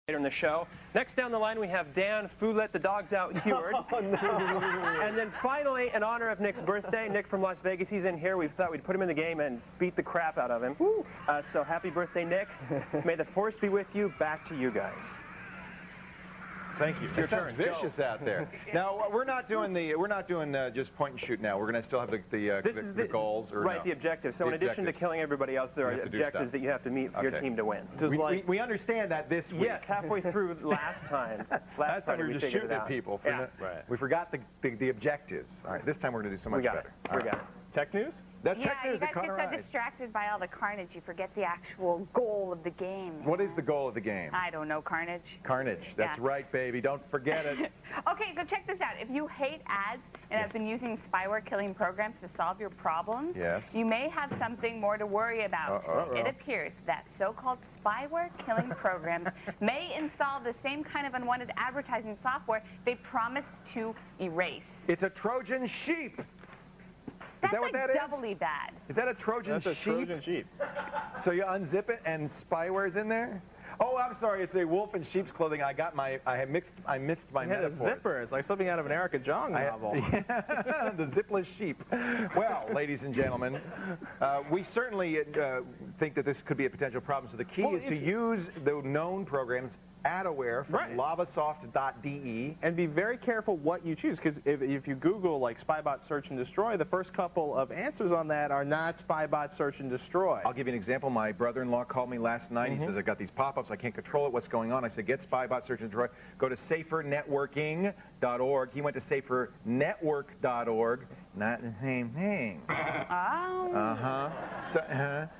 Later in the show. Next down the line, we have Dan Foo Let the Dogs Out Heward. Oh, no. And then finally, in honor of Nick's birthday, Nick from Las Vegas, he's in here. We thought we'd put him in the game and beat the crap out of him. So happy birthday, Nick. May the force be with you. Back to you guys. Thank you. Your turn. Vicious out there. Now we're not doing just point and shoot. Now we're going to still have the goals, or right? No? The objectives. So in addition to killing everybody else, there are objectives that you have to meet for your team to win. We understand that this week. Yes, halfway through last time. Last time we were just shooting at people. Right. We forgot the objectives. All right. This time we're going to do so much better. We got it. Tech news. That's tech news. You guys get so distracted by all the carnage, you forget the actual goal of the game. What is the goal of the game? I don't know, carnage. Carnage. That's right, baby. Don't forget it. Okay, so check this out. If you hate ads and have been using spyware-killing programs to solve your problems, you may have something more to worry about. It appears that so-called spyware-killing programs may install the same kind of unwanted advertising software they promised to erase. It's a Trojan sheep. Is That's that what like that is? doubly bad. Is that a Trojan sheep? That's a Trojan sheep. So you unzip it and spyware's in there? Oh, I'm sorry. It's a wolf in sheep's clothing. I missed my metaphor. A zipper. It's like something out of an Erica Jong novel. The zipless sheep. Well, ladies and gentlemen, we certainly think that this could be a potential problem. So the key is to use the known programs Adaware from lavasoft.de. And be very careful what you choose, because if you Google like Spybot Search and Destroy, the first couple of answers on that are not Spybot Search and Destroy. I'll give you an example. My brother-in-law called me last night. He says, I got these pop-ups. I can't control it. What's going on? I said, get Spybot Search and Destroy. Go to safernetworking.org. He went to safernetwork.org. Not the same thing.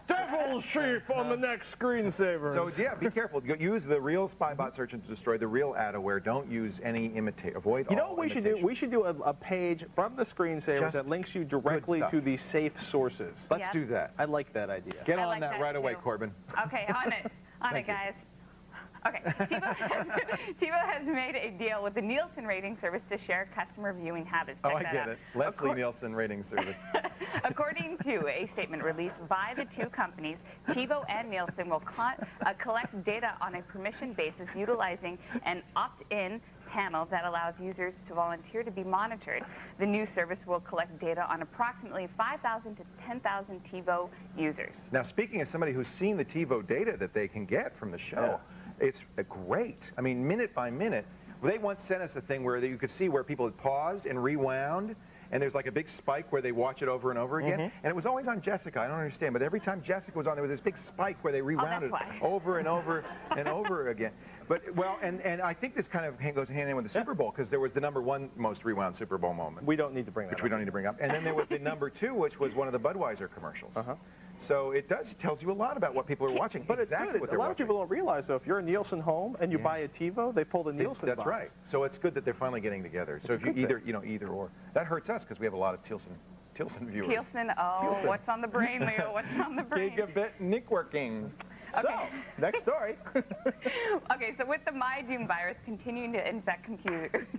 Devil sheep on the next screensaver. So yeah, be careful. Use the real Spybot Search and Destroy, the real Adaware. Don't use any imitate. Avoid. You know what we should do? We should do a page from the screensavers that links you directly to the safe sources. Let's do that. I like that idea. Get on that right away, Corbin. Okay, on it. On it, guys. Okay, TiVo has made a deal with the Nielsen rating service to share customer viewing habits. Check I get it. Leslie Nielsen rating service. According to a statement released by the two companies, TiVo and Nielsen will collect data on a permission basis utilizing an opt-in panel that allows users to volunteer to be monitored. The new service will collect data on approximately 5,000 to 10,000 TiVo users. Now, speaking as somebody who's seen the TiVo data that they can get from the show, it's great. I mean, minute by minute. They once sent us a thing where you could see where people had paused and rewound, and there's like a big spike where they watch it over and over again. And it was always on Jessica. I don't understand, but every time Jessica was on, there was this big spike where they rewound it over and over and over again. But, well, and I think this kind of goes hand in hand with the Super Bowl, because there was the #1 most rewound Super Bowl moment. We don't need to bring that up. Which we don't need to bring up. And then there was the #2, which was one of the Budweiser commercials. So it tells you a lot about what people are watching. But exactly what they're watching. A lot of people don't realize, though, if you're a Nielsen home and you buy a TiVo, they pull the Nielsen box. That's right. So it's good that they're finally getting together. So if you either or. That hurts us because we have a lot of Tilson viewers. Tilson, what's on the brain, Leo? What's on the brain? Gigabit networking. Okay. So, next story. Okay, so with the MyDoom virus continuing to infect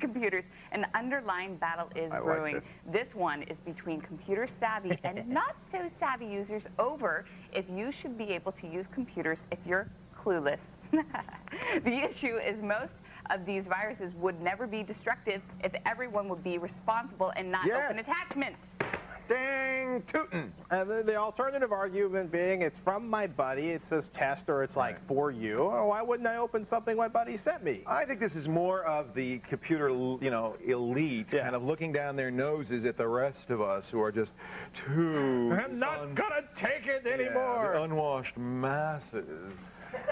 computers, an underlying battle is brewing. This one is between computer-savvy and not-so-savvy users over if you should be able to use computers if you're clueless. The issue is most of these viruses would never be destructive if everyone would be responsible and not open attachments. Dang tootin'. And the alternative argument being, it's from my buddy, it says test, or it's like for you. Or why wouldn't I open something my buddy sent me? I think this is more of the computer, elite, kind of looking down their noses at the rest of us who are just too... I'm not gonna take it anymore. The unwashed masses.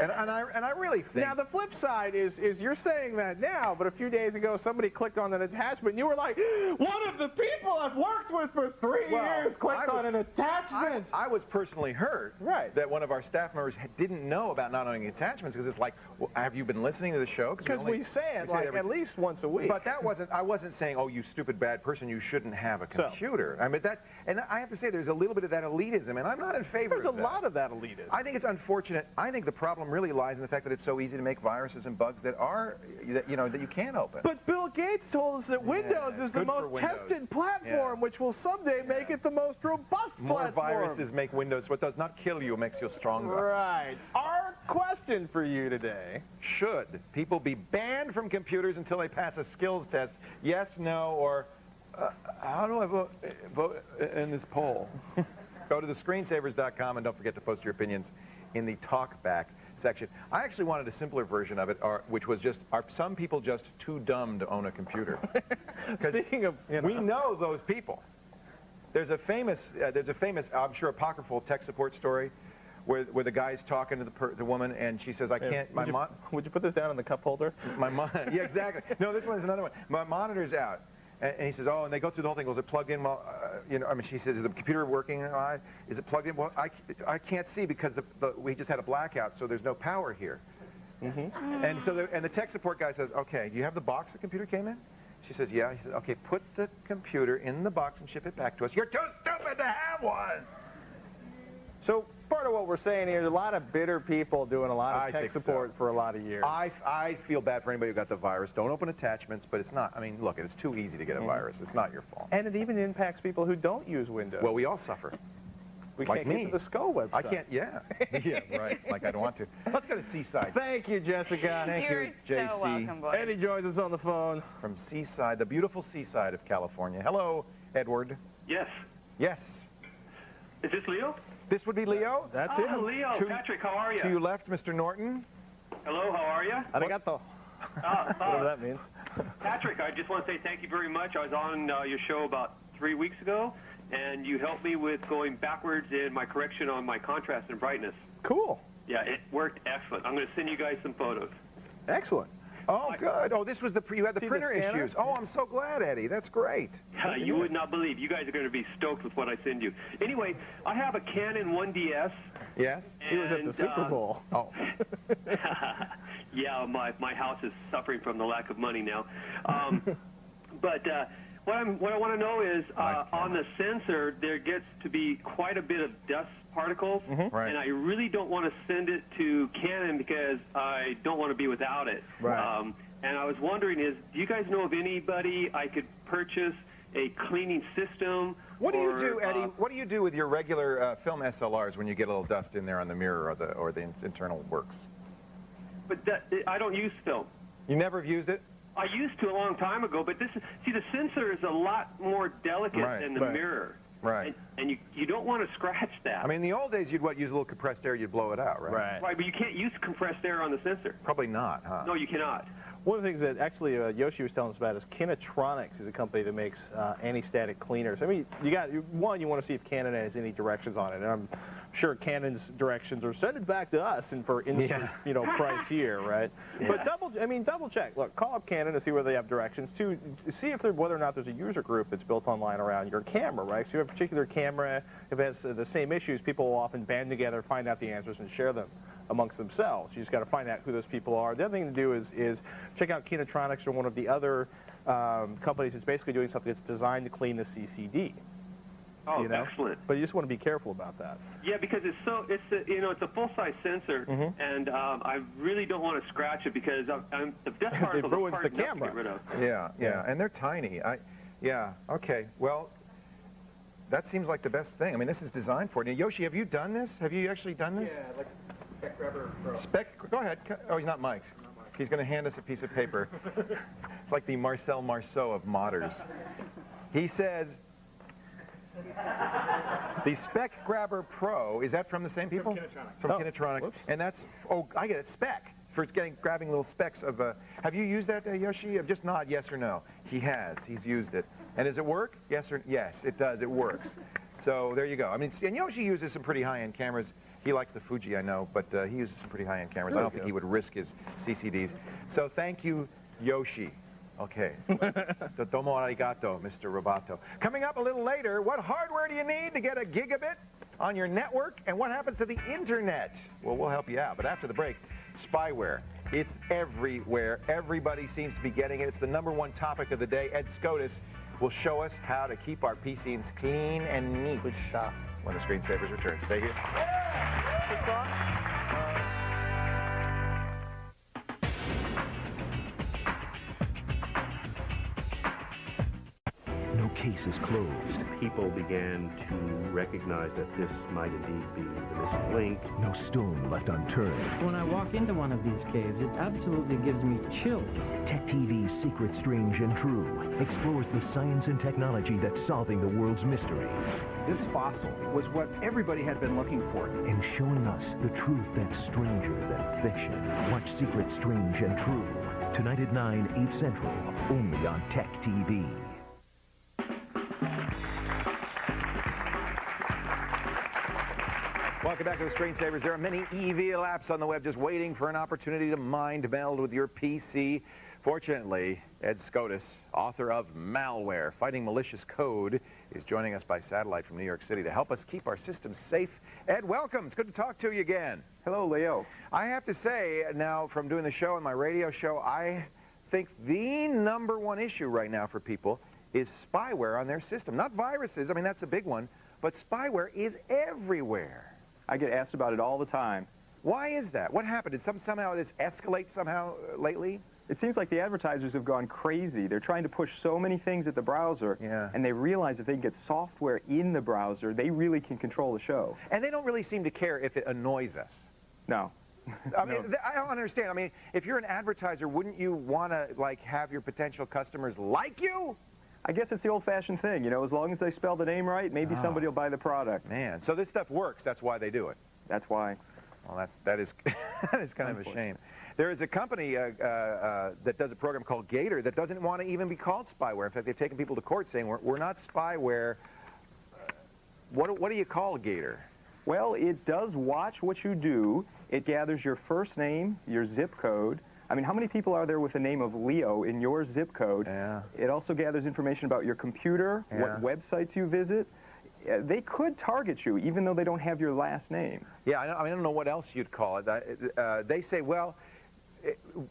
And I really think... Now, the flip side is you're saying that now, but a few days ago, somebody clicked on an attachment, and you were like, one of the people I've worked with for 3 years clicked on an attachment. I was personally hurt that one of our staff members didn't know about not owning attachments, because it's like, well, have you been listening to the show? Because we say it like at least once a week. But I wasn't saying, oh, you stupid bad person, you shouldn't have a computer. I mean, and I have to say, there's a little bit of that elitism, and I'm not in favor of that. There's a lot of that elitism. I think it's unfortunate. I think the problem really lies in the fact that it's so easy to make viruses and bugs that you can't open. But Bill Gates told us that Windows is the most tested platform, which will someday make it the most robust platform. More viruses make Windows. What does not kill you makes you stronger. Right. Our Question for you today. Should people be banned from computers until they pass a skills test? Yes, no, or how do I vote in this poll? Go to thescreensavers.com and don't forget to post your opinions in the talkback section. I actually wanted a simpler version of it, which was just, are some people just too dumb to own a computer? Speaking of, we know those people. There's a famous, I'm sure, apocryphal tech support story where the guy's talking to the woman, and she says, I can't, would you put this down in the cup holder? Yeah, exactly. No, this one's another one. My monitor's out. And he says, oh, and they go through the whole thing. Was it plugged in? Well, she says, is the computer working? Is it plugged in? Well, I can't see because we just had a blackout, so there's no power here. Mm-hmm. And so the tech support guy says, okay, do you have the box the computer came in? She says, yeah. He says, okay, put the computer in the box and ship it back to us. You're too stupid to have one. So part of what we're saying here is a lot of bitter people doing a lot of tech support for a lot of years. I feel bad for anybody who got the virus. Don't open attachments, but it's not. I mean, look, it's too easy to get a virus. It's not your fault. And it even impacts people who don't use Windows. Well, we all suffer. We like can't get to the SCO website. I can't, yeah. Yeah, right. Like I don't want to. Let's go to Seaside. Thank you, Jessica. Thank you, JC. So welcome, boy. Eddie joins us on the phone. From Seaside, the beautiful Seaside of California. Hello, Edward. Yes. Yes. Is this Leo? This would be Leo? That's it. Leo. Patrick, how are you? To your left, Mr. Norton. Hello, how are you? Arigato. Whatever that means. Patrick, I just want to say thank you very much. I was on your show about 3 weeks ago, and you helped me with going backwards in my correction on my contrast and brightness. Cool. Yeah, it worked excellent. I'm going to send you guys some photos. Excellent. Oh, good. Oh, this was you had the printer issues. Oh, I'm so glad, Eddie. That's great. You would not believe. You guys are going to be stoked with what I send you. Anyway, I have a Canon 1DS. Yes? He was at the Super Bowl. Oh. Yeah, my house is suffering from the lack of money now. But what I want to know is on the sensor, there gets to be quite a bit of dust particles, Right. and I really don't want to send it to Canon because I don't want to be without it. Right. And I was wondering do you guys know of anybody I could purchase a cleaning system? What do you do, Eddie? What do you do with your regular film SLRs when you get a little dust in there on the mirror or the internal works? But I don't use film. You never have used it? I used to a long time ago, but the sensor is a lot more delicate than the mirror. Right. And you don't want to scratch that. I mean, in the old days, you'd use a little compressed air, you'd blow it out, right? Right, but you can't use compressed air on the sensor. Probably not, huh? No, you cannot. One of the things that actually Yoshi was telling us about is Kinatronics is a company that makes anti-static cleaners. I mean, you want to see if Canon has any directions on it. And I'm sure Canon's directions are send it back to us and for instant, price here, right? Yeah. But double check. Look, call up Canon to see whether they have directions. To see if whether or not there's a user group that's built online around your camera, right? So you have a particular camera, if it has the same issues, people will often band together, find out the answers, and share them amongst themselves. You just got to find out who those people are. The other thing to do is check out Kinatronics or one of the other companies that's basically doing something that's designed to clean the CCD. Oh, excellent! But you just want to be careful about that. Yeah, because it's a full-size sensor, and I really don't want to scratch it because the dust particles are hard enough to get rid of. Yeah, and they're tiny. Okay. Well, that seems like the best thing. I mean, this is designed for it. Now, Yoshi, have you done this? Have you actually done this? Yeah, like Spec Grabber Pro. Go ahead. Oh, he's not mic'd. He's going to hand us a piece of paper. It's like the Marcel Marceau of modders. He says, the Spec Grabber Pro, is that from the same people? From Kinatronics. From Kinatronics. Whoops. And that's, I get it, Spec, for grabbing little specks of, have you used that, Yoshi? Just nod yes or no. He has. He's used it. And does it work? Yes, it does. It works. So there you go. I mean, and Yoshi uses some pretty high-end cameras. He likes the Fuji, I know, but he uses some pretty high-end cameras. I don't think he would risk his CCDs. So thank you, Yoshi. Okay. Domo arigato, Mr. Roboto. Coming up a little later, what hardware do you need to get a gigabit on your network? And what happens to the internet? Well, we'll help you out. But after the break, spyware. It's everywhere. Everybody seems to be getting it. It's the #1 topic of the day. Ed Scotus will show us how to keep our PCs clean and neat. Good stuff. When the Screensavers return. Stay here. case is closed. People began to recognize that this might indeed be the missing link. No stone left unturned. When I walk into one of these caves, it absolutely gives me chills. TechTV's Secret, Strange, and True explores the science and technology that's solving the world's mysteries. This fossil was what everybody had been looking for. And showing us the truth that's stranger than fiction. Watch Secret, Strange, and True tonight at 9, 8 Central, only on TechTV. Welcome back to the Screensavers. There are many EV apps on the web just waiting for an opportunity to mind meld with your PC. Fortunately, Ed Scotus, author of Malware, Fighting Malicious Code, is joining us by satellite from New York City to help us keep our systems safe. Ed, welcome. It's good to talk to you again. Hello, Leo. I have to say, now, from doing the show and my radio show, I think the #1 issue right now for people is spyware on their system. Not viruses. I mean, that's a big one. But spyware is everywhere. I get asked about it all the time. Why is that? What happened? Did somehow this escalate somehow lately? It seems like the advertisers have gone crazy. They're trying to push so many things at the browser, and they realize if they can get software in the browser, they really can control the show. And they don't really seem to care if it annoys us. No. I mean, I don't understand. I mean, if you're an advertiser, wouldn't you want to, like, have your potential customers like you? I guess it's the old-fashioned thing, you know, as long as they spell the name right, maybe somebody will buy the product. Man, so this stuff works. That's why they do it. That's why. Well, that is kind of a shame. There is a company that does a program called Gator that doesn't want to even be called spyware. In fact, they've taken people to court saying, we're not spyware. What do you call Gator? Well, it does watch what you do. It gathers your first name, your zip code. I mean, how many people are there with the name of Leo in your zip code? Yeah. It also gathers information about your computer, what websites you visit. They could target you, even though they don't have your last name. Yeah, I don't know what else you'd call it. They say, well,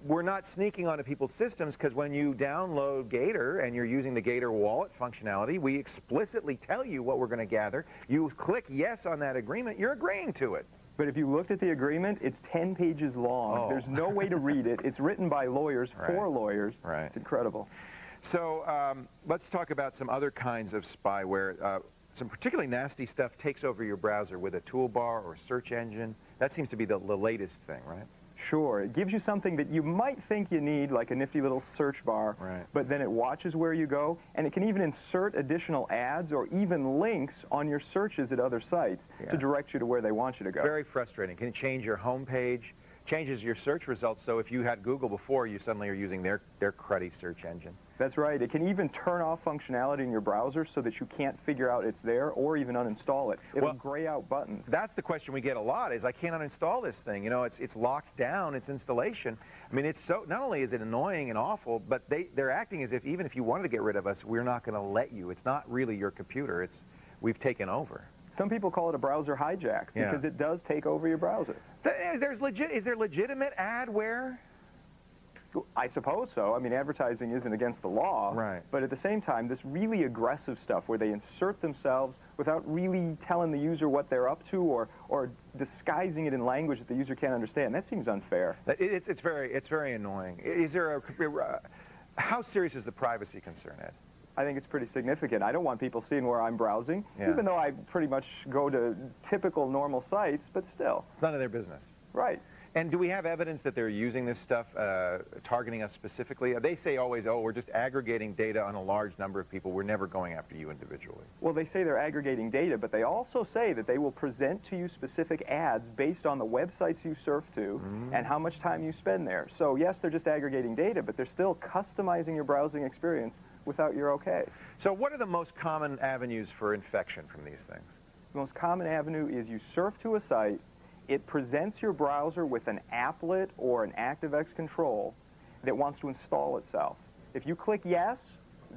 we're not sneaking onto people's systems because when you download Gator and you're using the Gator wallet functionality, we explicitly tell you what we're going to gather. You click yes on that agreement, you're agreeing to it. But if you looked at the agreement, it's 10 pages long. Oh. There's no way to read it. It's written by lawyers, for lawyers. Right. It's incredible. So let's talk about some other kinds of spyware. Some particularly nasty stuff takes over your browser with a toolbar or search engine. That seems to be the latest thing, right? Sure. It gives you something that you might think you need, like a nifty little search bar, but then it watches where you go, and it can even insert additional ads or even links on your searches at other sites to direct you to where they want you to go. Very frustrating. Can it change your home page? Changes your search results, so if you had Google before, you suddenly are using their cruddy search engine. That's right. It can even turn off functionality in your browser so that you can't figure out it's there or even uninstall it. It'll gray out buttons. That's the question we get a lot is, I can't uninstall this thing. You know, it's locked down, its installation. I mean, it's so, not only is it annoying and awful, but they're acting as if even if you wanted to get rid of us, we're not going to let you. It's not really your computer. We've taken over. Some people call it a browser hijack because it does take over your browser. Is there legitimate adware? I suppose so. I mean, advertising isn't against the law. Right. But at the same time, this really aggressive stuff where they insert themselves without really telling the user what they're up to or disguising it in language that the user can't understand, that seems unfair. It's very annoying. Is there how serious is the privacy concern, Ed? I think it's pretty significant. I don't want people seeing where I'm browsing, even though I pretty much go to typical normal sites, but still. It's none of their business. Right. And do we have evidence that they're using this stuff, targeting us specifically? They say always, oh, we're just aggregating data on a large number of people. We're never going after you individually. Well, they say they're aggregating data, but they also say that they will present to you specific ads based on the websites you surf to and how much time you spend there. So, yes, they're just aggregating data, but they're still customizing your browsing experience without your okay. So what are the most common avenues for infection from these things? The most common avenue is you surf to a site, it presents your browser with an applet or an ActiveX control that wants to install itself. If you click yes,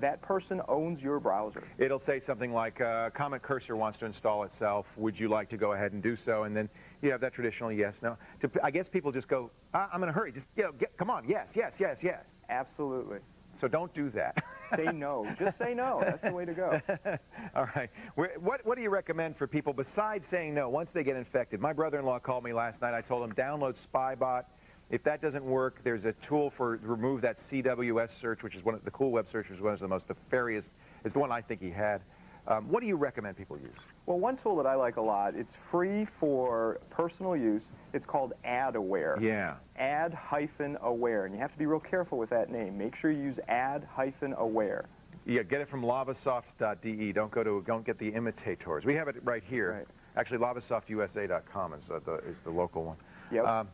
that person owns your browser. It'll say something like, Comet Cursor wants to install itself. Would you like to go ahead and do so? And then you have that traditional yes, no. I guess people just go, I'm in a hurry. Just, come on, yes, yes, yes, yes. Absolutely. So don't do that. Say no. Just say no. That's the way to go. All right. What do you recommend for people besides saying no once they get infected? My brother-in-law called me last night. I told him, download Spybot. If that doesn't work, there's a tool for remove that CWS search, which is one of the cool web search, is one of the most nefarious is the one I think he had. What do you recommend people use? Well, one tool that I like a lot, it's free for personal use. It's called AdAware. Yeah. Ad-aware. And you have to be real careful with that name. Make sure you use ad-aware. Yeah, get it from lavasoft.de. Don't get the imitators. We have it right here. Right. Actually, lavasoftusa.com is the local one. Yep.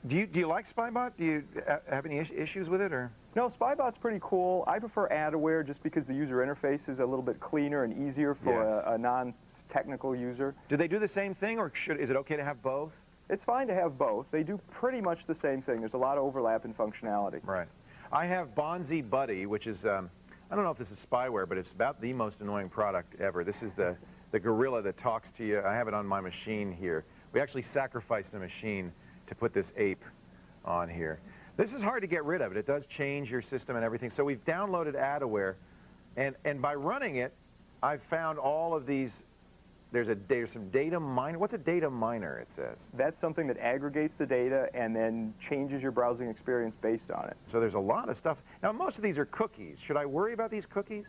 Do you like Spybot? Do you have any issues with it, or? No, Spybot's pretty cool. I prefer AdAware just because the user interface is a little bit cleaner and easier for a non-technical user. Do they do the same thing, or is it okay to have both? It's fine to have both. They do pretty much the same thing. There's a lot of overlap in functionality. Right. I have Bonzi Buddy, which is, I don't know if this is spyware, but it's about the most annoying product ever. This is the gorilla that talks to you. I have it on my machine here. We actually sacrificed the machine to put this ape on here. This is hard to get rid of. It does change your system and everything. So we've downloaded AdAware, and by running it, I've found all of these. There's some data miner. What's a data miner, it says? That's something that aggregates the data and then changes your browsing experience based on it. So there's a lot of stuff. Now, most of these are cookies. Should I worry about these cookies?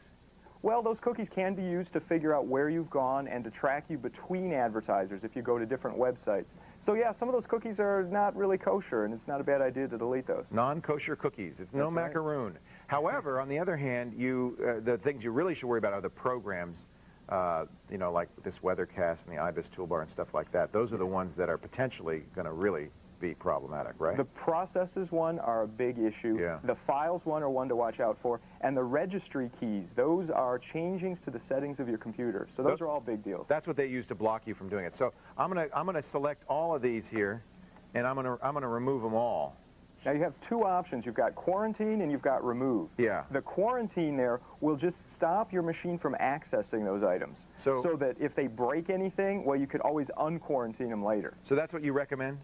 Well, those cookies can be used to figure out where you've gone and to track you between advertisers if you go to different websites. So yeah, some of those cookies are not really kosher, and it's not a bad idea to delete those. Non-kosher cookies. It's no macaroon. However, on the other hand, the things you really should worry about are the programs, you know, like this Weathercast and the IBIS toolbar and stuff like that. Those are the ones that are potentially going to really be problematic, right? The processes one are a big issue. Yeah. The files one are one to watch out for. And the registry keys, those are changings to the settings of your computer. So those are all big deals. That's what they use to block you from doing it. So I'm gonna select all of these here, and I'm gonna remove them all. Now you have two options. You've got quarantine and you've got remove. Yeah. The quarantine there will just stop your machine from accessing those items. So that if they break anything, well, you could always unquarantine them later. So that's what you recommend?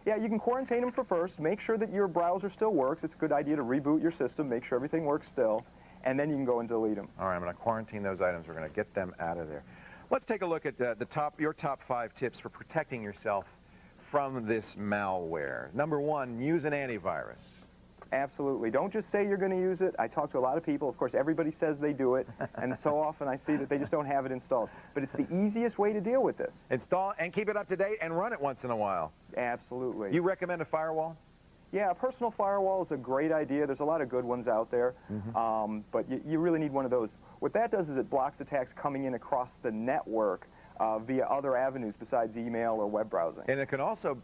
Yeah, you can quarantine them for first, make sure that your browser still works. It's a good idea to reboot your system, make sure everything works still, and then you can go and delete them. All right, I'm going to quarantine those items. We're going to get them out of there. Let's take a look at your top 5 tips for protecting yourself from this malware. Number 1, use an antivirus. Absolutely. Don't just say you're going to use it. I talk to a lot of people. Of course, everybody says they do it, and so often I see that they just don't have it installed. But it's the easiest way to deal with this. Install and keep it up to date and run it once in a while. Absolutely. You recommend a firewall? Yeah, a personal firewall is a great idea. There's a lot of good ones out there, but you really need one of those. What that does is it blocks attacks coming in across the network via other avenues besides email or web browsing. And it can also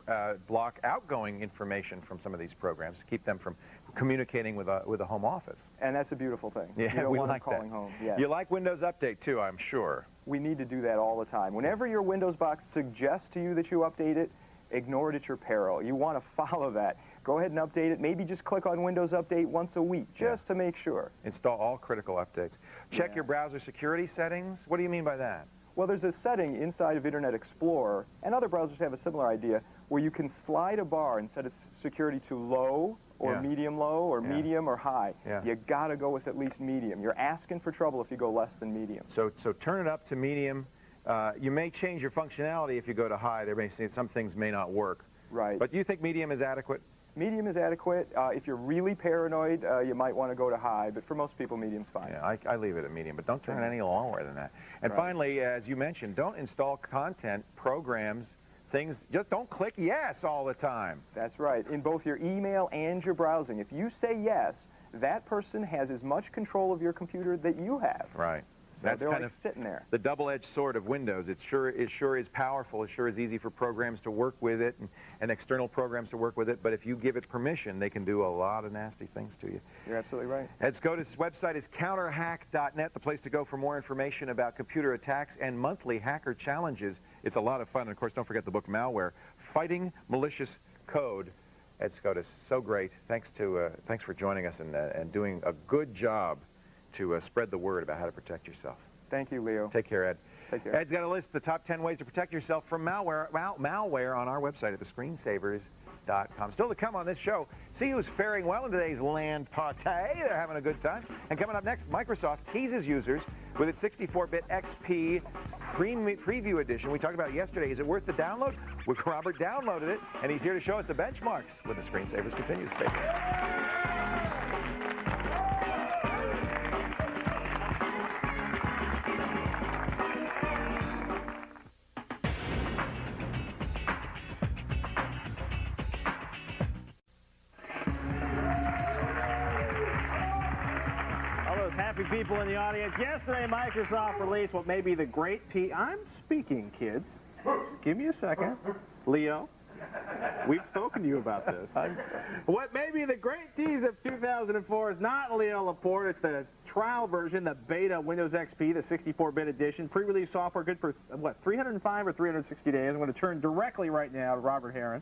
block outgoing information from some of these programs to keep them from communicating with a home office. And that's a beautiful thing. Yeah, you don't we want like them calling that. home. Yes. You like Windows Update too, I'm sure. We need to do that all the time. Whenever your Windows box suggests to you that you update it, ignore it at your peril. You want to follow that. Go ahead and update it. Maybe just click on Windows Update once a week, just to make sure. Install all critical updates. Check your browser security settings. What do you mean by that? Well, there's a setting inside of Internet Explorer, and other browsers have a similar idea, where you can slide a bar and set its security to low, or medium low, or medium or high. You got to go with at least medium. You're asking for trouble if you go less than medium. So turn it up to medium. You may change your functionality if you go to high. Some things may not work. Right. But do you think medium is adequate? Medium is adequate. If you're really paranoid, you might want to go to high, but for most people, medium's fine. Yeah, I leave it at medium, but don't turn it any lower than that. And finally, as you mentioned, don't install content, programs, things. Just don't click yes all the time. That's right. In both your email and your browsing, if you say yes, that person has as much control of your computer that you have. Right. So That's they're kind like of sitting there. The double-edged sword of Windows. It sure is powerful. It sure is easy for programs to work with it and external programs to work with it. But if you give it permission, they can do a lot of nasty things to you. You're absolutely right. Let's go to this website. It's counterhack.net, the place to go for more information about computer attacks and monthly hacker challenges. It's a lot of fun. And, of course, don't forget the book Malware, Fighting Malicious Code. Ed Scotus, so great. Thanks for joining us and doing a good job to spread the word about how to protect yourself. Thank you, Leo. Take care, Ed. Take care. Ed's got a list of the top 10 ways to protect yourself from malware on our website at thescreensavers.com. Still to come on this show, see who's faring well in today's land party. They're having a good time. And coming up next, Microsoft teases users with its 64-bit XP Preview Edition. We talked about it yesterday. Is it worth the download? Well, Robert downloaded it, and he's here to show us the benchmarks when the Screensavers continues. Stay tuned. happy people in the audience. Yesterday, Microsoft released what may be the great I'm speaking, kids. Give me a second. Leo, we've spoken to you about this. What may be the great tease of 2004 is not Leo Laporte. It's the trial version, the beta Windows XP, the 64-bit edition. Pre-release software good for, what, 305 or 360 days. I'm going to turn directly right now to Robert Heron,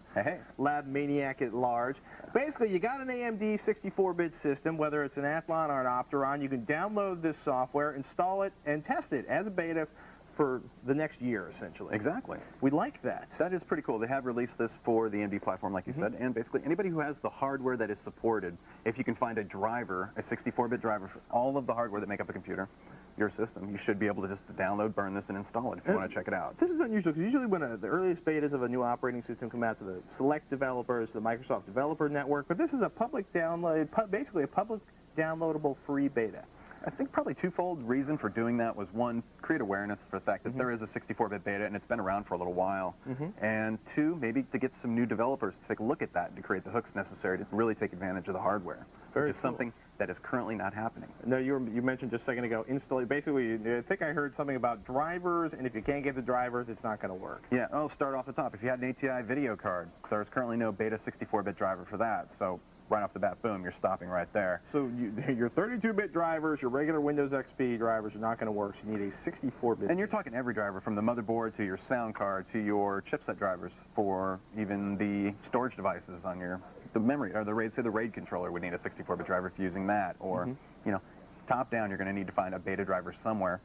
lab maniac at large. Basically, you got an AMD 64-bit system, whether it's an Athlon or an Opteron. You can download this software, install it, and test it as a beta for the next year, essentially. Exactly. We like that. That is pretty cool. They have released this for the AMD platform, like you said, and basically anybody who has the hardware that is supported, if you can find a driver, a 64-bit driver for all of the hardware that make up a computer, your system, you should be able to just download, burn this, and install it if you want to check it out. This is unusual, because usually when the earliest betas of a new operating system come out to the select developers, the Microsoft Developer Network, but this is a public download, basically a public downloadable free beta. I think probably twofold reason for doing that was, one, create awareness for the fact that there is a 64-bit beta and it's been around for a little while, and two, maybe to get some new developers to take a look at that and to create the hooks necessary to really take advantage of the hardware, which is something that is currently not happening. No, you mentioned just a second ago, basically, I think I heard something about drivers, and if you can't get the drivers, it's not going to work. Yeah, I'll start off the top. If you had an ATI video card, there's currently no beta 64-bit driver for that, so right off the bat, boom, you're stopping right there. So your 32-bit drivers, your regular Windows XP drivers are not going to work, so you need a 64-bit. And you're talking every driver, from the motherboard to your sound card to your chipset drivers, for even the storage devices on the memory, or the RAID controller would need a 64-bit driver if you're using that, or, you know, top down, you're going to need to find a beta driver somewhere.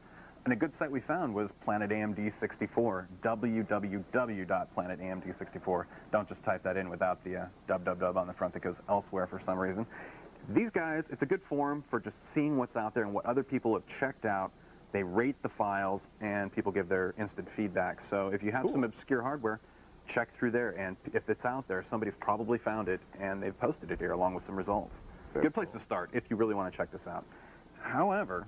And a good site we found was Planet AMD 64, www.planetamd64. Don't just type that in without the www on the front that goes elsewhere for some reason. These guys, it's a good forum for just seeing what's out there and what other people have checked out. They rate the files, and people give their instant feedback. So if you have some obscure hardware, check through there, and if it's out there, somebody's probably found it, and they've posted it here along with some results. Good place to start if you really want to check this out. However,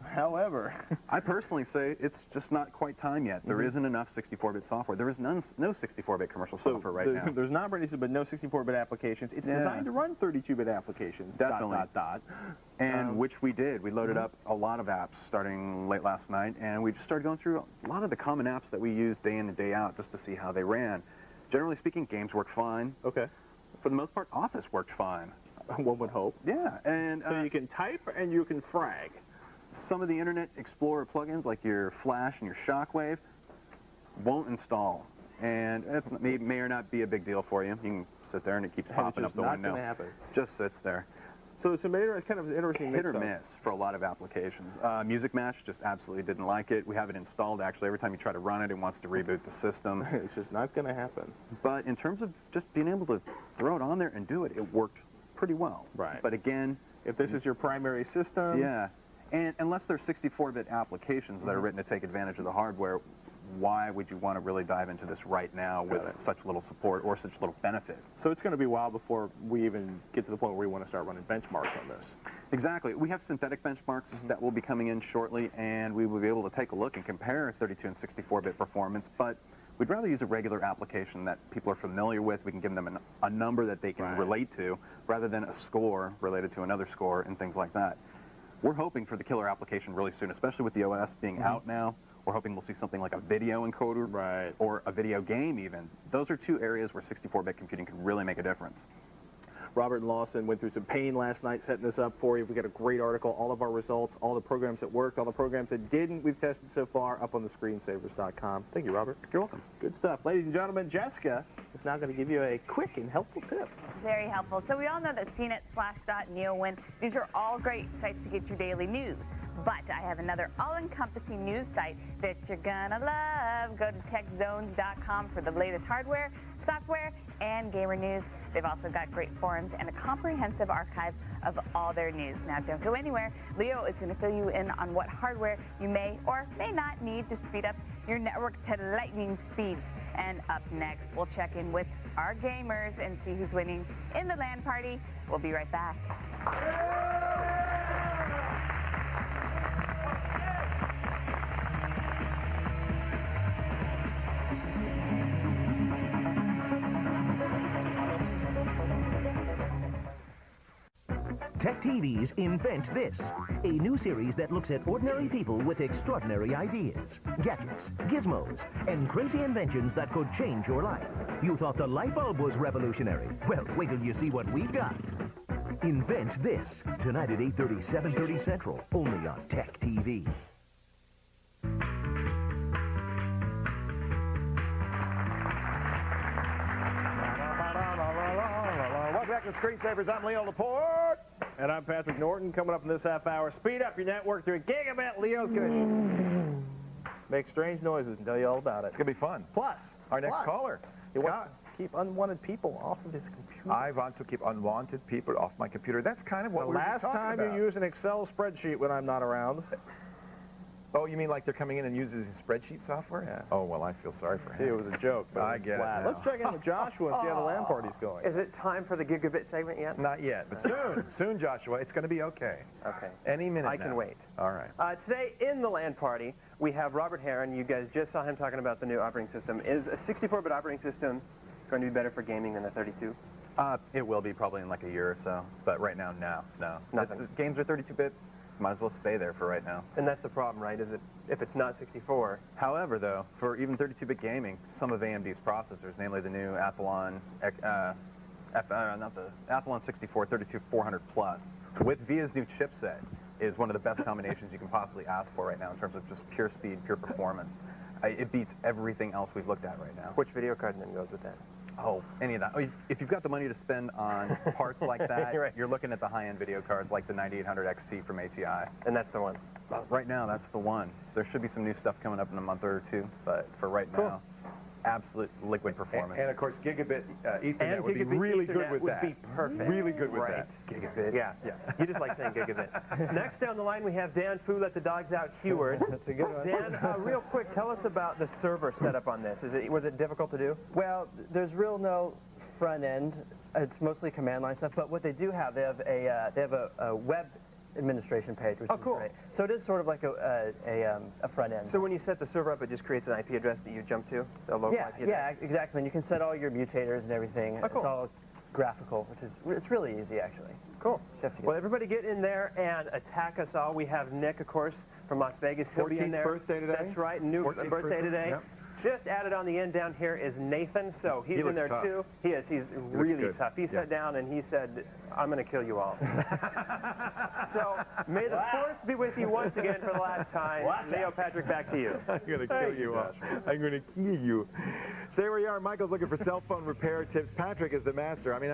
I personally say it's just not quite time yet. There isn't enough 64-bit software. There is no 64-bit commercial software right now. There's not released, but no 64-bit applications. It's designed to run 32-bit applications. Definitely. ... And which we did. We loaded up a lot of apps starting late last night, and we just started going through a lot of the common apps that we use day in and day out just to see how they ran. Generally speaking, games worked fine. Okay. For the most part, Office worked fine. One would hope. Yeah. And so you can type and you can frag. Some of the Internet Explorer plugins, like your Flash and your Shockwave, won't install. And it may or not be a big deal for you. You can sit there and it keeps popping up the window. It's not going to happen. Just sits there. So it's kind of interesting hit or miss for a lot of applications. Music Match just absolutely didn't like it. We have it installed, actually. Every time you try to run it, it wants to reboot the system. It's just not going to happen. But in terms of just being able to throw it on there and do it, it worked pretty well. Right. But again, if this is your primary system... Yeah. And unless they're 64-bit applications that are written to take advantage of the hardware, why would you want to really dive into this right now with such little support or such little benefit? So it's going to be a while before we even get to the point where we want to start running benchmarks on this. Exactly. We have synthetic benchmarks that will be coming in shortly, and we will be able to take a look and compare 32 and 64-bit performance, but we'd rather use a regular application that people are familiar with. We can give them a number that they can relate to, rather than a score related to another score and things like that. We're hoping for the killer application really soon, especially with the OS being out now. We're hoping we'll see something like a video encoder or a video game even. Those are two areas where 64-bit computing can really make a difference. Robert and Lawson went through some pain last night setting this up for you. We got a great article, all of our results, all the programs that worked, all the programs that didn't, we've tested so far, up on the screensavers.com. Thank you, Robert. You're welcome. Good stuff. Ladies and gentlemen, Jessica is now going to give you a quick and helpful tip. Very helpful. So we all know that CNET, Slashdot, NeoWin, these are all great sites to get your daily news. But I have another all-encompassing news site that you're gonna love. Go to techzones.com for the latest hardware, software, and gamer news. They've also got great forums and a comprehensive archive of all their news. Now, don't go anywhere. Leo is going to fill you in on what hardware you may or may not need to speed up your network to lightning speed. And up next, we'll check in with our gamers and see who's winning in the LAN party. We'll be right back. TechTV's Invent This, a new series that looks at ordinary people with extraordinary ideas, gadgets, gizmos, and crazy inventions that could change your life. You thought the light bulb was revolutionary. Well, wait till you see what we've got. Invent This, tonight at 8:30, 7:30 Central, only on TechTV. Welcome back to Screensavers. I'm Leo Laporte. And I'm Patrick Norton. Coming up in this half hour, speed up your network through Gigabit. Leo's going to make strange noises and tell you all about it. It's going to be fun. Plus, our next caller, Scott. Keep unwanted people off of his computer. I want to keep unwanted people off my computer. That's kind of what we're talking about. The last time you use an Excel spreadsheet when I'm not around. Oh, you mean like they're coming in and using spreadsheet software? Yeah. Oh, well, I feel sorry for him. It was a joke. But I get it now. Let's check in with Joshua and see how the LAN party's going. Is it time for the Gigabit segment yet? Not yet, but soon. Soon, Joshua. It's going to be okay. Okay. Any minute I can wait. All right. Today in the LAN party, we have Robert Heron. You guys just saw him talking about the new operating system. Is a 64-bit operating system going to be better for gaming than a 32? It will be probably in like a year or so, but right now, no. Nothing. The games are 32-bit. Might as well stay there for right now. And that's the problem, right? Is it if it's not 64? However, though, for even 32-bit gaming, some of AMD's processors, namely the new Athlon, not the Athlon 64 32400 Plus, with VIA's new chipset, is one of the best combinations you can possibly ask for right now in terms of just pure speed, pure performance. It beats everything else we've looked at right now. Which video card then goes with that? Oh, any of that. If you've got the money to spend on parts like that, Right. You're looking at the high-end video cards like the 9800 XT from ATI. And that's the one. Right now, that's the one. There should be some new stuff coming up in a month or two, but for right now, absolute liquid performance. And of course, Gigabit Ethernet And would be Gigabit really Ethernet good with would that. be perfect. Really good with Right. that. Gigabit. Yeah. You just like saying Gigabit. Next down the line, we have Dan Fu, Let the Dogs Out, Heward. That's a good one. Dan, real quick, tell us about the server setup on this. Was it difficult to do? Well, there's no front end. It's mostly command line stuff. But what they do have, they have a web administration page, which is great. So it is sort of like a front end. So when you set the server up, it just creates an IP address that you jump to, the local IP address? Yeah, exactly. And you can set all your mutators and everything. Oh, cool. It's all graphical, it's really easy, actually. Cool. Well, everybody get in there and attack us all. We have Nick, of course, from Las Vegas. He'll be in 14th there. birthday today. That's right, new birthday today. Yep. Just added on the end down here is Nathan, so he's in there tough. too. He is. He's really good. tough. He sat down and he said, I'm going to kill you all. So may the force be with you once again for the last time. Leo Patrick, back to you. I'm going to kill you all. I'm going to kill you. Stay where you are. Michael's looking for cell phone repair tips. Patrick is the master. I mean,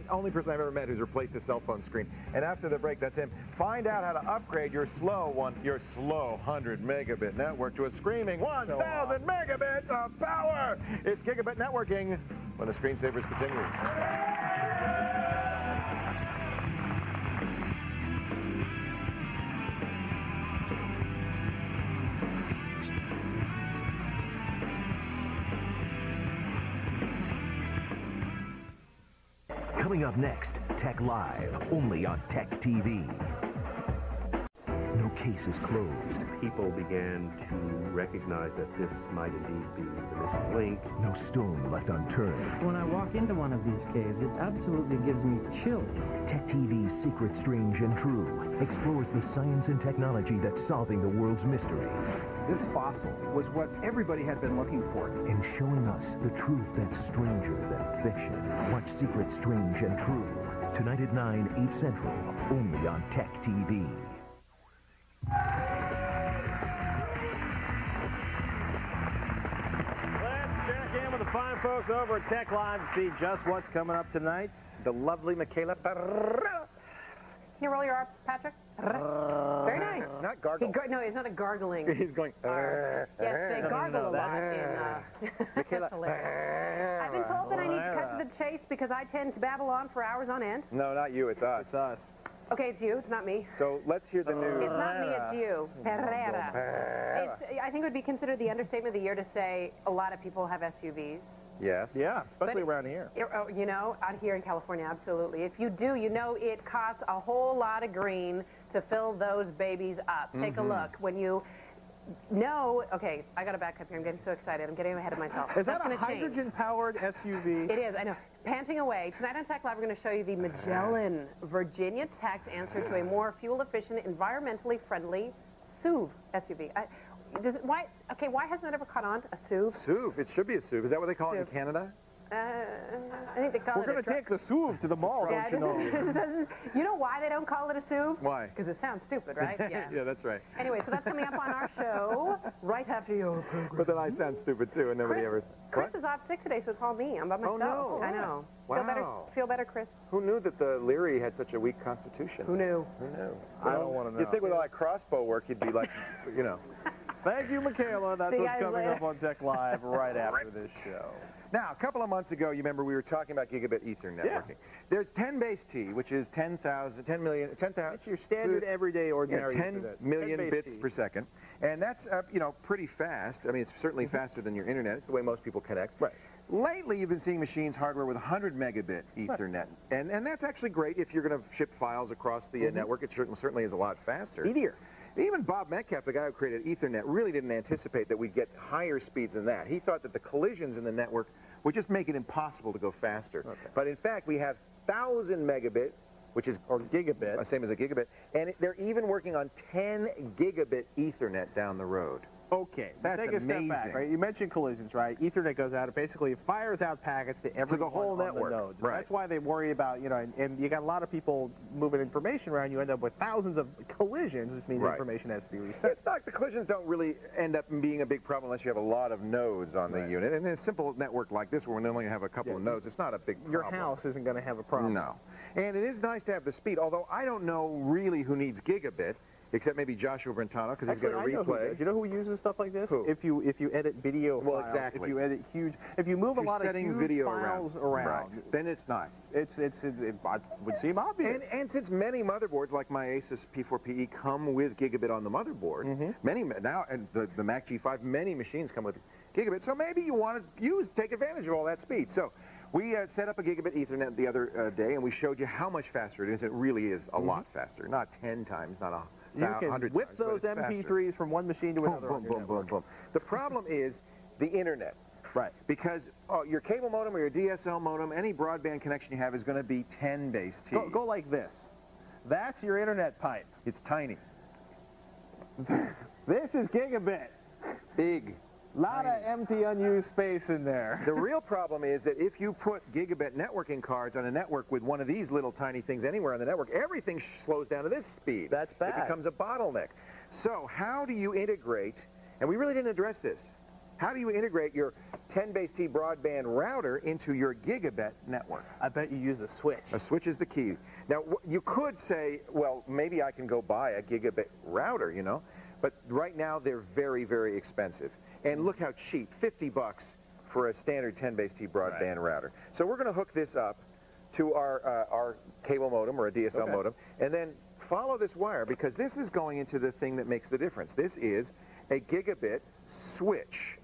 only person I've ever met who's replaced a cell phone screen. And after the break, that's him. Find out how to upgrade your slow 100 megabit network to a screaming 1,000 megabits of power. It's Gigabit Networking when the Screensavers continue. Coming up next, Tech Live, only on TechTV. No case is closed. People began to recognize that this might indeed be the missing link. No stone left unturned. When I walk into one of these caves, it absolutely gives me chills. TechTV's Secret, Strange, and True explores the science and technology that's solving the world's mysteries. This fossil was what everybody had been looking for. And showing us the truth that's stranger than fiction. Watch Secret, Strange, and True tonight at 9, 8 Central, only on TechTV. Let's check in with the fine folks over at Tech Live to see just what's coming up tonight. The lovely Michaela Pereira. Can you roll your R, Patrick? Very nice. Not gargle. No, it's not a gargling. He's going. Yes, they gargle a lot in. That's hilarious. I've been told that I need to cut to the chase because I tend to babble on for hours on end. No, not you. It's us. It's us. Okay, it's you. It's not me. So let's hear the news. It's not me. It's you, Pereira. I think it would be considered the understatement of the year to say a lot of people have SUVs. Yes. Yeah, especially around here. You know, out here in California, absolutely. If you do, you know it costs a whole lot of green to fill those babies up. Take a look. When you No, okay, I got to back up here. I'm getting so excited. I'm getting ahead of myself. Is that That's a hydrogen-powered SUV? It is, I know. Panting away. Tonight on Tech Live, we're going to show you the Magellan, Virginia Tech's answer to a more fuel-efficient, environmentally friendly SUV SUV. Why hasn't that ever caught on, a SUV? SUV, it should be a SUV. Is that what they call it in Canada? I think they call it a We're going to take the SUV to the mall, don't you know? You know why they don't call it a SUV? Why? Because it sounds stupid, right? Yeah. Yeah, that's right. Anyway, so that's coming up on our show right after your program. But then I sound stupid, too, and nobody ever... Chris is off sick today, so it's all me. I'm by myself. Oh, no. I know. Wow. Feel better, Chris? Who knew that the Leary had such a weak constitution? Who knew? Who knew? I don't want to know. You'd think with all that crossbow work, you'd be like, you know... Thank you, Michaela. That's what's coming up on Tech Live right after this show. Now, a couple of months ago, you remember we were talking about gigabit Ethernet networking. There's 10 base T, which is 10 million. It's your standard everyday ordinary 10 million bits per second. And that's, you know, pretty fast. I mean, it's certainly faster than your internet. It's the way most people connect. Right. Lately, you've been seeing machines hardware with 100 megabit Ethernet. Right. And that's actually great if you're going to ship files across the network. It certainly is a lot faster. Easier. Even Bob Metcalf, the guy who created Ethernet, really didn't anticipate that we'd get higher speeds than that. He thought that the collisions in the network would just make it impossible to go faster. Okay. But in fact, we have 1,000 megabit, which is or gigabit, same as a gigabit, and they're even working on 10 gigabit Ethernet down the road. Okay, that's take amazing. A step back, right? You mentioned collisions, right? Ethernet goes out, it basically fires out packets to every the whole network. The nodes. Right. That's why they worry about, you know, and you got a lot of people moving information around. You end up with thousands of collisions, which means information has to be reset. It's not, the collisions don't really end up being a big problem unless you have a lot of nodes on the unit. And in a simple network like this, where we only have a couple of nodes, it's not a big problem. Your house isn't going to have a problem. No. And it is nice to have the speed, although I don't know really who needs gigabit. Except maybe Joshua Brentano, because he's going to replay. Do you know who uses stuff like this? Who? If you edit video files, exactly. If you edit if you move a lot of huge video files around, then it's nice. It would seem obvious. And since many motherboards like my Asus P4PE come with gigabit on the motherboard, many now, and the Mac G5, many machines come with gigabit. So maybe you want to take advantage of all that speed. So we set up a gigabit Ethernet the other day, and we showed you how much faster it is. It really is a lot faster, not 10 times, not a You can whip those MP3s from one machine to another. Boom. The problem is the internet. Right. Because your cable modem or your DSL modem, any broadband connection you have is going to be 10 base T. Go like this. That's your internet pipe. It's tiny. This is gigabit. Big. Lot of empty, unused space in there. The real problem is that if you put gigabit networking cards on a network with one of these little tiny things anywhere on the network, everything slows down to this speed. That's bad. It becomes a bottleneck. So how do you integrate, and we really didn't address this, how do you integrate your 10 base T broadband router into your gigabit network? I bet you use a switch. A switch is the key. Now, you could say, well, maybe I can go buy a gigabit router, you know, but right now they're very, very expensive. And look how cheap, 50 bucks for a standard 10 base T broadband router. So we're going to hook this up to our cable modem or a DSL modem, and then follow this wire, because this is going into the thing that makes the difference. This is a gigabit switch.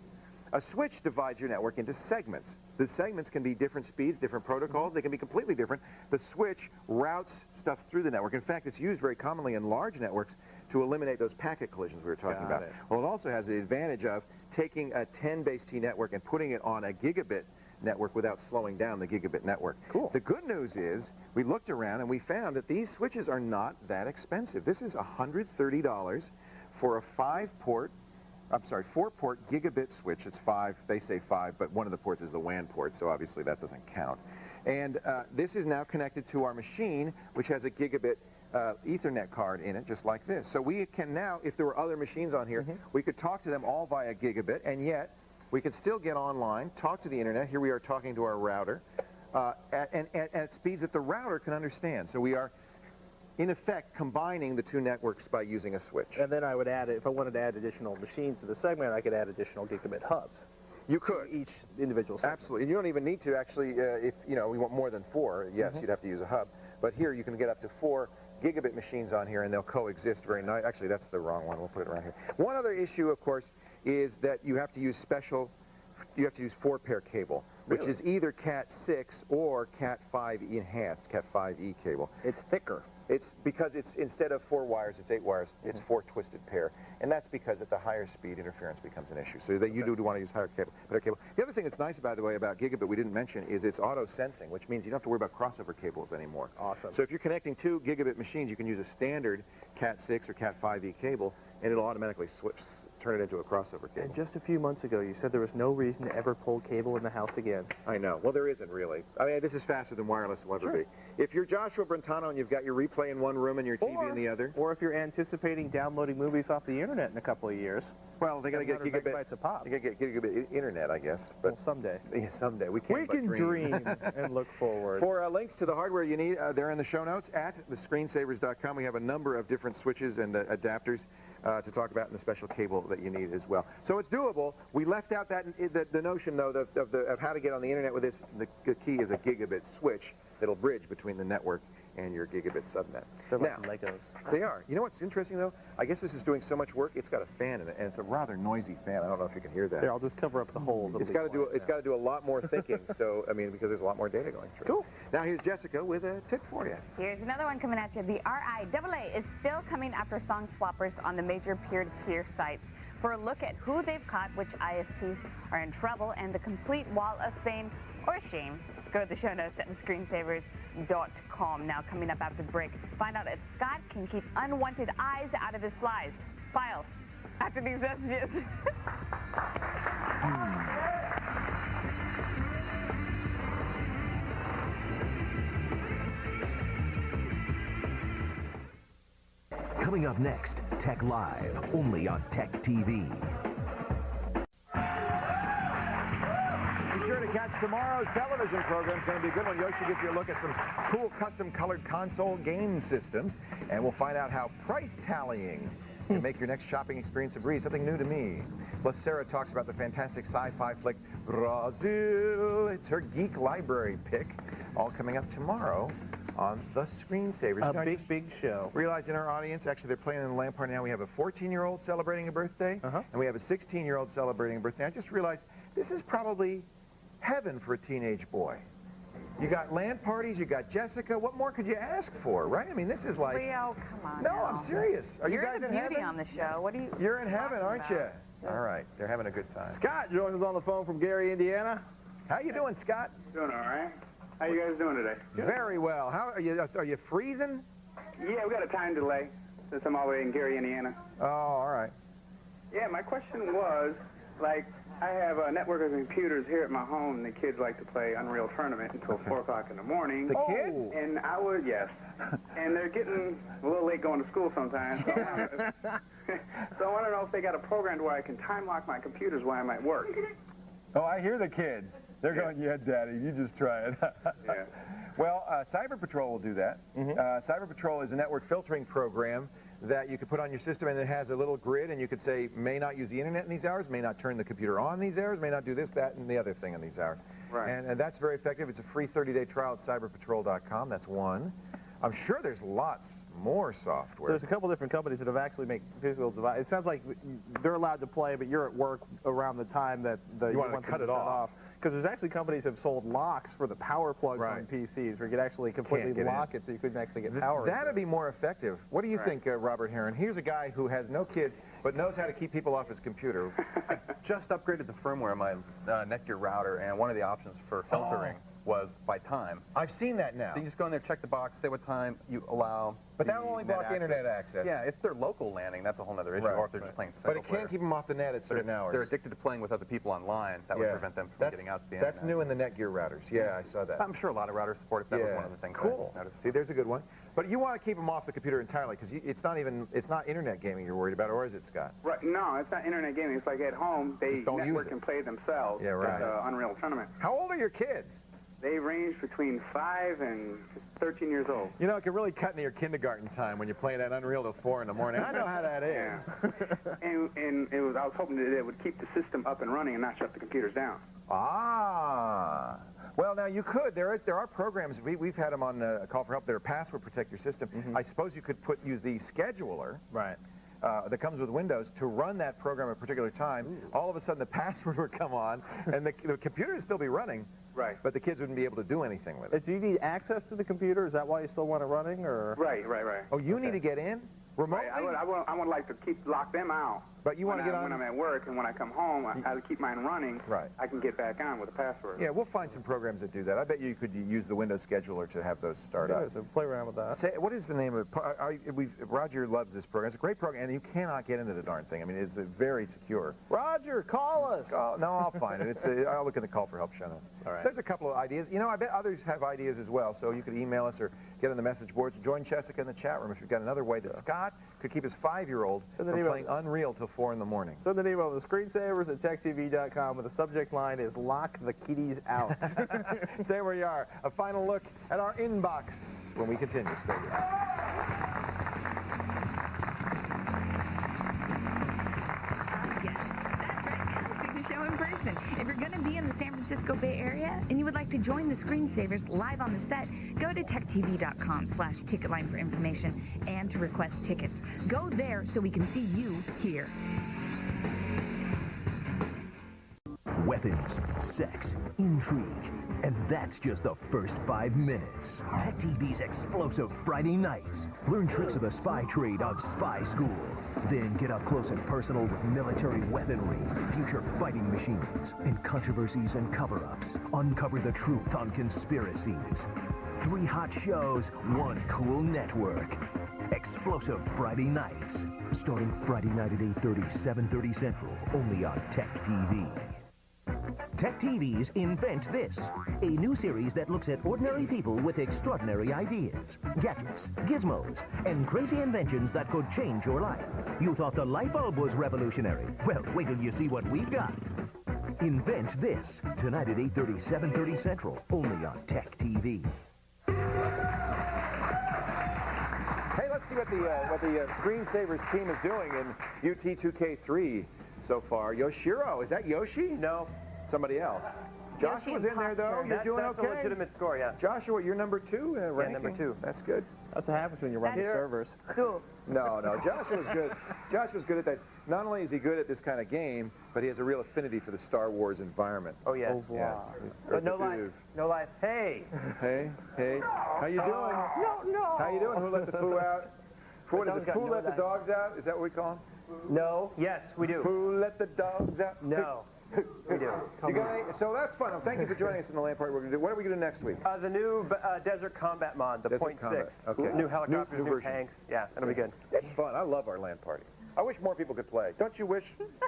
A switch divides your network into segments. The segments can be different speeds, different protocols. They can be completely different. The switch routes stuff through the network. In fact, it's used very commonly in large networks to eliminate those packet collisions we were talking about. Well, it also has the advantage of taking a 10 base T network and putting it on a gigabit network without slowing down the gigabit network. Cool. The good news is we looked around and we found that these switches are not that expensive. This is $130 for a 4-port gigabit switch. It's 5, they say 5, but one of the ports is the WAN port, so obviously that doesn't count. And this is now connected to our machine, which has a gigabit Ethernet card in it, just like this. So we can now, if there were other machines on here, we could talk to them all via gigabit, and yet we could still get online, talk to the internet. Here we are talking to our router, at speeds that the router can understand. So we are, in effect, combining the two networks by using a switch. And then I would add, if I wanted to add additional machines to the segment, I could add additional gigabit hubs. You could. Each individual segment. Absolutely. You don't even need to actually, if you know, we want more than 4, yes, you'd have to use a hub. But here you can get up to 4 gigabit machines on here, and they'll coexist very nice. Actually, that's the wrong one. We'll put it around here. One other issue, of course, is that you have to use 4-pair cable, which is either Cat 6 or Cat 5 enhanced, Cat 5e cable. It's thicker. It's because it's instead of 4 wires, it's 8 wires. It's 4 twisted pair, and that's because at the higher speed, interference becomes an issue. So that you do want to use better cable. The other thing that's nice, by the way, about gigabit we didn't mention is it's auto sensing, which means you don't have to worry about crossover cables anymore. Awesome. So if you're connecting 2 gigabit machines, you can use a standard Cat 6 or Cat 5e cable, and it'll automatically turn it into a crossover cable. And just a few months ago, you said there was no reason to ever pull cable in the house again. I know. Well, there isn't really. I mean, this is faster than wireless will ever be. If you're Joshua Brentano and you've got your replay in one room and your TV in the other. Or if you're anticipating downloading movies off the internet in a couple of years. Well, they got to get gigabit. A pop. They got to get gigabit internet, I guess. But well, someday. Yeah, someday. We can dream and look forward. For links to the hardware you need, they're in the show notes at thescreensavers.com. We have a number of different switches and adapters to talk about in the special cable that you need as well. So it's doable. We left out the notion, though, of how to get on the internet with this. The key is a gigabit switch that'll bridge between the network and your gigabit subnet. They're like Legos. They are. You know what's interesting, though? I guess this is doing so much work, it's got a fan in it, and it's a rather noisy fan. I don't know if you can hear that. Here, I'll just cover up the holes. It's got to do a lot more thinking, so, I mean, because there's a lot more data going through. Cool. Now, here's Jessica with a tip for you. Here's another one coming at you. The RIAA is still coming after song swappers on the major peer-to-peer sites. For a look at who they've caught, which ISPs are in trouble, and the complete wall of fame or shame, go to the show notes at thescreensavers.com. Now, coming up after the break, find out if Scott can keep unwanted eyes out of his files after these messages. Coming up next, Tech Live, only on TechTV. Be sure to catch tomorrow's television program. It's going to be a good one. Yoshi gives you a look at some cool custom-colored console game systems, and we'll find out how price tallying can make your next shopping experience a breeze. Something new to me. Plus, Sarah talks about the fantastic sci-fi flick Brazil. It's her geek library pick. All coming up tomorrow on The Screensavers. A big show. Realize in our audience, actually they're playing in the lamp part now, we have a 14-year-old celebrating a birthday, and we have a 16-year-old celebrating a birthday. I just realized this is probably heaven for a teenage boy. You got LAN parties, you got Jessica. What more could you ask for, right? I mean, this is like... Leo, come on. No, now. I'm serious. Are you guys You're the in beauty heaven? on the show. What are you... You're in heaven, aren't you? All right. They're having a good time. Scott joins us on the phone from Gary, Indiana. How you doing, Scott? Doing all right. How you guys doing today? Very well. How are you freezing? Yeah, we got a time delay since I'm all the way in Gary, Indiana. Oh, all right. Yeah, my question was, like, I have a network of computers here at my home, and the kids like to play Unreal Tournament until 4 o'clock in the morning. The kids? And I would, yes. And they're getting a little late going to school sometimes. So I want to know if they got a program where I can time lock my computers while I'm at work. Oh, I hear the kids. They're going, yeah, Daddy, you just try it. Yeah. Well, Cyber Patrol will do that. Cyber Patrol is a network filtering program that you could put on your system, and it has a little grid, and you could say, may not use the internet in these hours, may not turn the computer on these hours, may not do this, that, and the other thing in these hours. Right. And that's very effective. It's a free 30-day trial at cyberpatrol.com. That's one. I'm sure there's lots more software. There's a couple different companies that have actually made physical devices. It sounds like they're allowed to play, but you're at work around the time that you want to cut it off. Because there's actually companies that have sold locks for the power plugs on PCs where you could actually completely lock it so you couldn't actually get power. That'd be more effective. What do you think, Robert Heron? Here's a guy who has no kids but knows how to keep people off his computer. I just upgraded the firmware of my Netgear router, and one of the options for filtering was by time. I've seen that now. So you just go in there, check the box, say what time you allow. But that will only block internet access. Yeah, if they're local landing, that's a whole other issue, or if they're just playing single But it can't keep them off the net at certain hours. They're addicted to playing with other people online. That would prevent them from getting out to the internet. That's new in the Netgear routers. Yeah, I saw that. I'm sure a lot of routers support it. That was one of the things I noticed. See, there's a good one. But you want to keep them off the computer entirely, because it's not internet gaming you're worried about, or is it, Scott? Right. No, it's not internet gaming. It's like at home, they network and play themselves. Yeah, right. With Unreal Tournament. How old are your kids? They range between 5 and 13 years old. You know, it can really cut into your kindergarten time when you're playing that Unreal till 4 in the morning. I know how that is. And I was hoping that it would keep the system up and running and not shut the computers down. Ah. Well, now you could. There are programs. We've had them on Call for Help. They're password protect your system. I suppose you could use the scheduler. Right. That comes with Windows to run that program at a particular time. All of a sudden, the password would come on, and the computer would still be running, Right. But the kids wouldn't be able to do anything with it. Do you need access to the computer? Is that why you still want it running, or? Right. Oh, you need to get in remotely? Right. I would like to lock them out. But you want to get on? When I'm at work, and when I come home, I keep mine running. Right. I can get back on with a password. Yeah, we'll find some programs that do that. I bet you could use the Windows scheduler to have those start up. So play around with that. Say, what is the name of it? Roger loves this program. It's a great program, and you cannot get into the darn thing. I mean, it's very secure. Roger, call us. No, I'll find it. I'll look in the call for help show notes. All right. There's a couple of ideas. You know, I bet others have ideas as well, so you could email us or get on the message boards. Join Jessica in the chat room if you've got another way that Scott could keep his 5-year-old from playing Unreal till 4 in the morning. Send an email to screensavers@techtv.com where the subject line is "Lock the Kiddies Out." Stay where you are. A final look at our inbox when we continue. Stay here. Show in person. If you're going to be in the San Francisco Bay Area and you would like to join the Screensavers live on the set, go to techtv.com/ticketline for information and to request tickets. Go there so we can see you here. Weapons, sex, intrigue, and that's just the first 5 minutes. Tech TV's explosive Friday nights. Learn tricks of the spy trade on Spy School. Then get up close and personal with military weaponry, future fighting machines, and controversies and cover-ups. Uncover the truth on conspiracies. 3 hot shows, 1 cool network. Explosive Friday nights. Starting Friday night at 8:30, 7:30 Central, only on Tech TV. Tech TV's Invent This, a new series that looks at ordinary people with extraordinary ideas, gadgets, gizmos, and crazy inventions that could change your life. You thought the light bulb was revolutionary? Well, wait till you see what we've got. Invent This, tonight at 8:30, 7:30 Central, only on Tech TV. Hey, let's see what the Screensavers team is doing in UT2K3 so far. Yoshiro, is that Yoshi? No. Somebody else. Joshua's in there, though. You're doing okay. That's a legitimate score, yeah. Joshua, you're number 2 ranking. Yeah, number 2. That's good. That's what happens when you run the servers. No, Joshua's good. Joshua's good at this. Not only is he good at this kind of game, but he has a real affinity for the Star Wars environment. Oh, yes. Yeah. But no life. No life. Hey. Hey. How you doing? No. How you doing? Who let the foo out? Who let the dogs out? Is that what we call them? No. Yes, we do. Who let the dogs out? No. We do. So that's fun. Thank you for joining us in the land party. We're going to do. What are we going to do next week? The new Desert Combat mod, the Desert 0.6. Okay. New helicopters, new version. tanks. Yeah, it'll be good. It's fun. I love our land party. I wish more people could play. Don't you wish,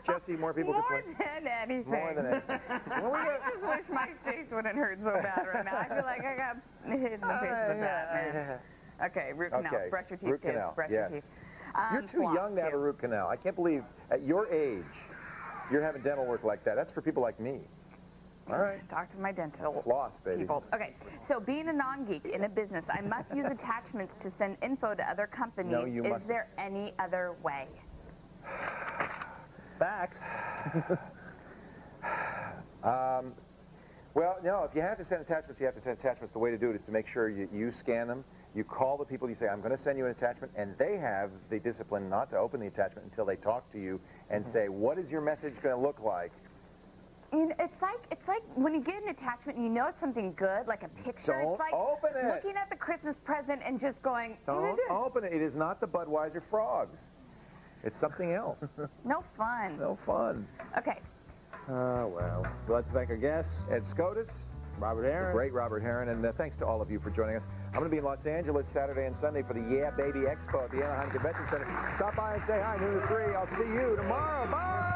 Jesse, more people could play? More than anything. More than anything. I just wish my face wouldn't hurt so bad right now. I feel like I got hit in the face with a bat, man. Okay, root canal. Okay. Brush your teeth, root kids. canal. Brush Yes. your teeth. You're too young to have a root canal. I can't believe at your age you're having dental work like that. That's for people like me. All right. Talk to my dental Floss, baby. people. Okay, so being a non-geek in a business, I must use attachments to send info to other companies. No, you mustn't. Is there any other way? Facts. Well, no, if you have to send attachments, you have to send attachments. The way to do it is to make sure you scan them. You call the people, you say, I'm going to send you an attachment, and they have the discipline not to open the attachment until they talk to you and say, what is your message going to look like? You know, it's like when you get an attachment and you know it's something good, like a picture. Don't it's like open it. looking at the Christmas present and just going, Don't open it. It is not the Budweiser frogs. It's something else. No fun. No fun. Okay. Oh, well. We'd like to thank our guests, Ed Scotus, Robert Aaron. the great Robert Heron, and thanks to all of you for joining us. I'm going to be in Los Angeles Saturday and Sunday for the Yeah Baby Expo at the Anaheim Convention Center. Stop by and say hi, noon to 3. I'll see you tomorrow. Bye!